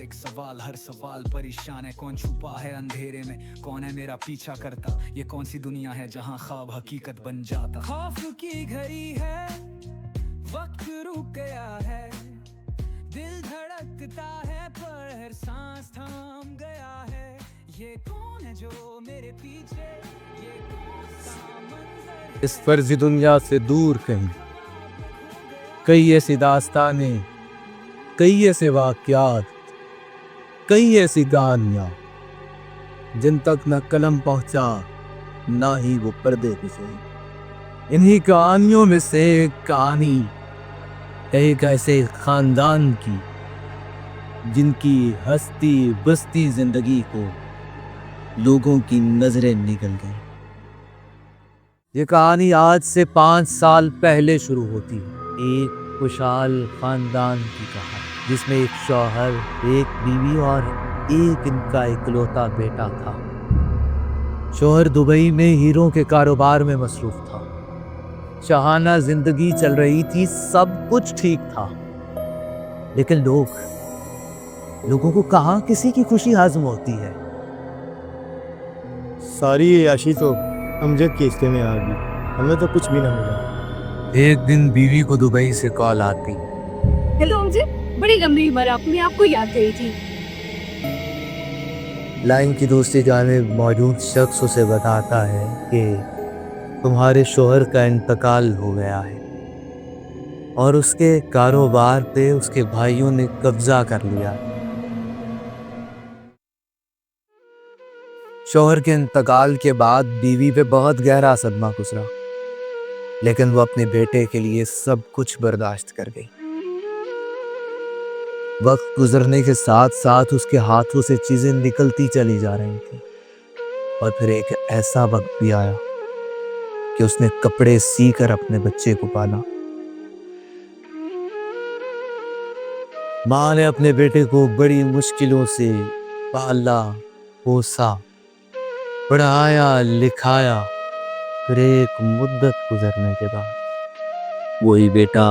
एक सवाल, हर सवाल परेशान है। कौन छुपा है अंधेरे में, कौन है मेरा पीछा करता? ये कौन सी दुनिया है जहाँ ख्वाब हकीकत बन जाता? खौफ की घड़ी है, वक्त रुक गया है, दिल धड़कता है पर हर सांस थम गया है। ये कौन है जो मेरे पीछे, ये कौन सा मंजर? इस फर्जी दुनिया से दूर कहीं कई ऐसी दास्तानें, कई ऐसे वाक़यात, कई ऐसी कहानियां जिन तक न कलम पहुंचा, ना ही वो पर्दे पिसे। इन्हीं कहानियों में से एक कहानी एक ऐसे खानदान की जिनकी हस्ती बस्ती जिंदगी को लोगों की नजरें निगल गई। ये कहानी आज से 5 साल पहले शुरू होती है। एक खुशहाल खानदान की कहानी जिसमें एक शौहर, एक बीवी और एक इनका इकलौता बेटा था। शौहर दुबई में हीरों के कारोबार में मसरूफ था। शहाना जिंदगी चल रही थी, सब कुछ ठीक था। लेकिन लोगों को कहाँ किसी की खुशी हाज़िम होती है। सारी याशी तो अमजद के हिस्से में आ गई, हमें तो कुछ भी ना मिला। एक दिन बीवी को दुबई से कॉल आती। हेलो अमजद, बड़ी लंबी उम्र आपने आपको याद करी थी। लाइन की दूसरी जानिब मौजूद शख्स उसे बताता है कि तुम्हारे शोहर का इंतकाल हो गया है और उसके कारोबार पे उसके भाइयों ने कब्जा कर लिया। शोहर के इंतकाल के बाद बीवी पे बहुत गहरा सदमा गुजरा, लेकिन वो अपने बेटे के लिए सब कुछ बर्दाश्त कर गई। वक्त गुजरने के साथ साथ उसके हाथों से चीजें निकलती चली जा रही थी और फिर एक ऐसा वक्त भी आया कि उसने कपड़े सीकर अपने बच्चे को पाला। माँ ने अपने बेटे को बड़ी मुश्किलों से पाला, पोसा, पढ़ाया, लिखाया। फिर एक मुद्दत गुजरने के बाद वही बेटा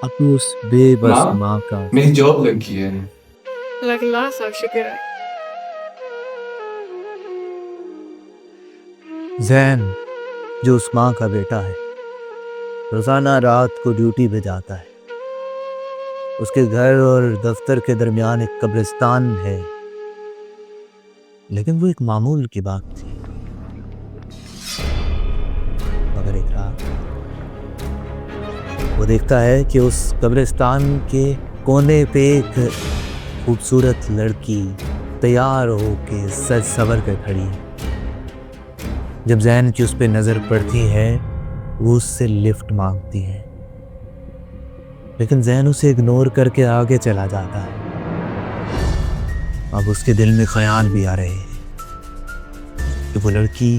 अपनी उस बेबस माँ का मेरी जॉब लग गई है। अल्लाह का शुक्र है। जैन, जो उस माँ का बेटा है, रोजाना रात को ड्यूटी पे जाता है। उसके घर और दफ्तर के दरमियान एक कब्रिस्तान है, लेकिन वो एक मामूल की बात थी। मगर एक रात वो देखता है कि उस कब्रिस्तान के कोने पे एक खूबसूरत लड़की तैयार होके सज सवर कर खड़ी है। जब जैन की उस पे नजर पड़ती है, वो उससे लिफ्ट मांगती है, लेकिन जैन उसे इग्नोर करके आगे चला जाता है। अब उसके दिल में ख्याल भी आ रहे हैं कि वो लड़की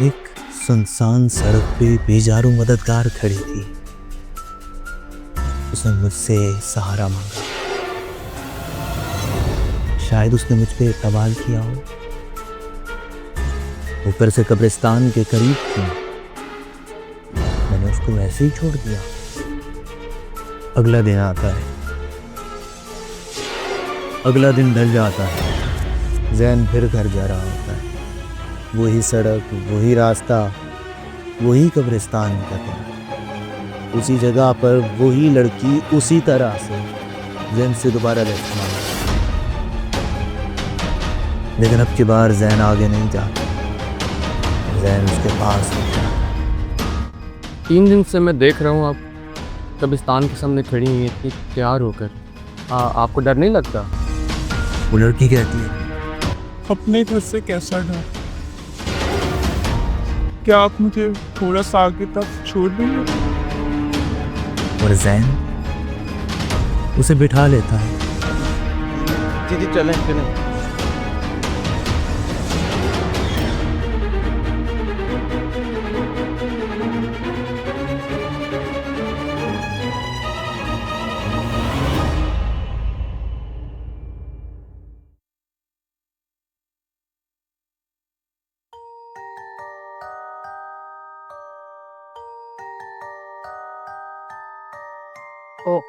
एक सुनसान सड़क पे बेजारू मददगार खड़ी थी। उसने मुझसे सहारा मांगा। शायद उसने मुझ पे सवाल किया हो। ऊपर से कब्रिस्तान के करीब थी, मैंने उसको वैसे ही छोड़ दिया। अगला दिन आता है, अगला दिन ढल जाता है। जैन फिर घर जा रहा होता है। वही सड़क, वही रास्ता, वही कब्रिस्तान का तरह, उसी जगह पर वही लड़की उसी तरह से जैन से दोबारा लिफ्ट मांगा। लेकिन अब की बार जैन आगे नहीं जाता, जैन उसके पास होता है। 3 दिन से मैं देख रहा हूँ आप कब्रिस्तान के सामने खड़ी हैं इतनी तैयार होकर। आपको डर नहीं लगता? वो लड़की कहती है, अपने घर से कैसा डर? क्या आप मुझे थोड़ा सा आगे तक छोड़ देंगे? और जैन उसे बिठा लेता है। जी जी, चलें चलें।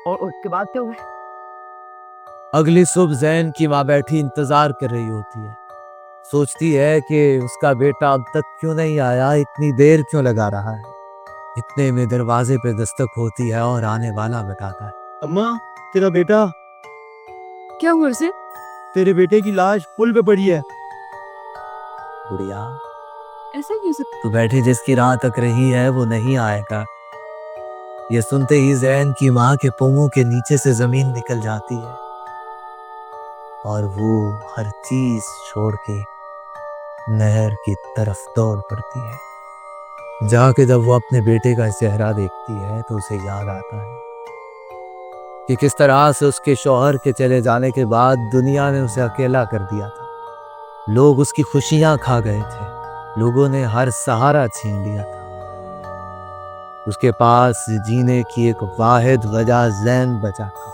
और उसके बाद क्या हुआ? अगली सुबह जैन की माँ बैठी इंतजार कर रही होती है। सोचती है कि उसका बेटा अब तक क्यों नहीं आया, इतनी देर क्यों लगा रहा है। इतने में दरवाजे पे दस्तक होती है और आने वाला बताता है। अम्मा, तेरा बेटा, क्या हुआ उसे? तेरे बेटे की लाश पुल पे पड़ी है। गुड़िया, ऐसा क्यों सब? तू बैठे जिसकी राह तक रही है वो नहीं आएगा। ये सुनते ही जैन की माँ के पांवों के नीचे से जमीन निकल जाती है और वो हर चीज छोड़ के नहर की तरफ दौड़ पड़ती है। जाके जब वो अपने बेटे का चेहरा देखती है तो उसे याद आता है कि किस तरह से उसके शौहर के चले जाने के बाद दुनिया ने उसे अकेला कर दिया था। लोग उसकी खुशियां खा गए थे, लोगों ने हर सहारा छीन लिया था। उसके पास जीने की एक वाहिद वजह जैन बचा था,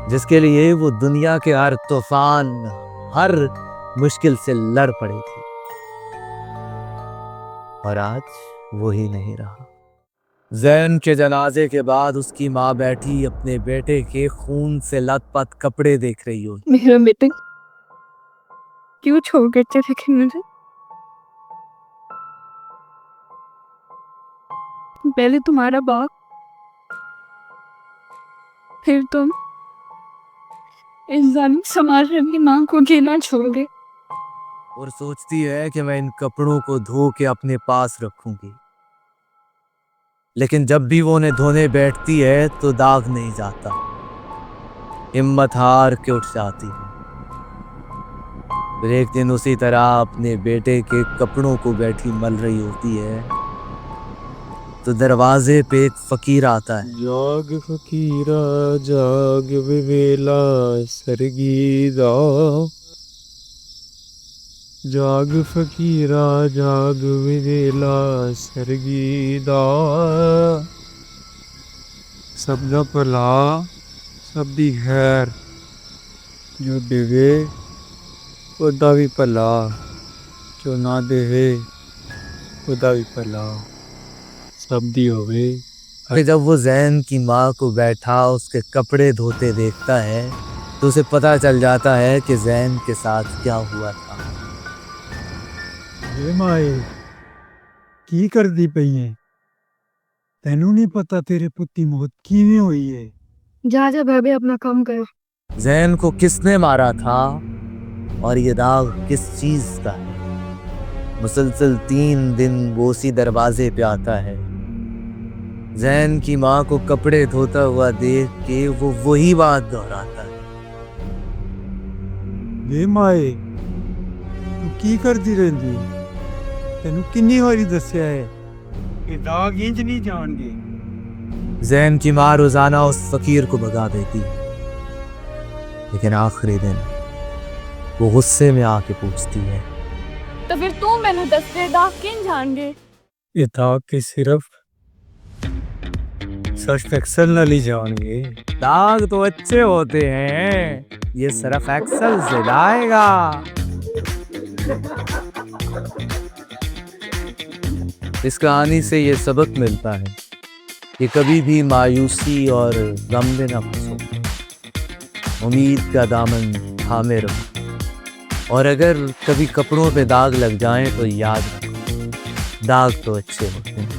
जिसके लिए वो दुनिया के हर तूफान, हर मुश्किल से लड़ पड़ी थी। और आज वो ही नहीं रहा। जैन के जनाजे के बाद उसकी माँ बैठी अपने बेटे के खून से लथपथ कपड़े देख रही हो। मेरा बेटा क्यों छोड़ कर चले गए मुझे? पहले तुम्हारा बाप, फिर तुम इस जालिम समाज में अपनी माँ को अकेला छोड़ गए। और सोचती है कि मैं इन कपड़ों को धो के अपने पास रखूंगी, लेकिन जब भी वो उन्हें धोने बैठती है तो दाग नहीं जाता। हिम्मत हार के उठ जाती है। फिर एक दिन उसी तरह अपने बेटे के कपड़ों को बैठी मल रही होती है तो दरवाजे पे एक फकीर आता है। जाग फकीरा जाग विवेला सरगीदा, जाग फकीरा जाग विवेला सरगीदा। सब दा भला सब दी खैर, जो देवे ओदा भी भला, जो ना देवे ओदा भी भला, सब दी होवे। फिर जब वो जैन की माँ को बैठा उसके कपड़े धोते देखता है तो उसे पता चल जाता है कि जैन के साथ क्या हुआ था। ਏ ਮਾਏ ਕੀ ਕਰਦੀ ਪਈ ਏ? ਤੈਨੂੰ ਨਹੀਂ ਪਤਾ ਤੇਰੇ ਪੁੱਤ ਦੀ ਮੌਤ ਕਿਵੇਂ ਹੋਈ ਏ? जा जा भाभी अपना काम करो। जैन को किसने मारा था और ये दाग किस चीज का है? मुसलसल 3 दिन वो उसी दरवाजे पे आता है। जैन की माँ को कपड़े धोता हुआ देख के वो वही बात दोहराता है। ਵੇ ਮਾਏ ਤੂੰ ਕੀ ਕਰਦੀ ਰਹਿੰਦੀ? ਤੈਨੂੰ ਕਿੰਨੀ ਵਾਰੀ ਦੱਸਿਆ ਏ ਕਿ ਦਾਗ ਇੰਜ ਨਹੀਂ ਜਾਣਗੇ। जैन की माँ रोजाना उस फकीर को भगा देती, लेकिन आखिरी दिन वो गुस्से में आके पूछती है, तो फिर तू मैंने दसते दाग किन जान गए? ਇਹ ਦਾਗ ਕੇ ਸਿਰਫ सर्फ एक्सल ਨਾਲ ਹੀ ਜਾਣਗੇ। दाग तो अच्छे होते हैं, ये सिर्फ एक्सल से लाएगा। इस कहानी से ये सबक मिलता है कि कभी भी मायूसी और गम में न फंसो, उम्मीद का दामन थामे रखो, और अगर कभी कपड़ों पे दाग लग जाएं तो याद रखो, दाग तो अच्छे होते हैं।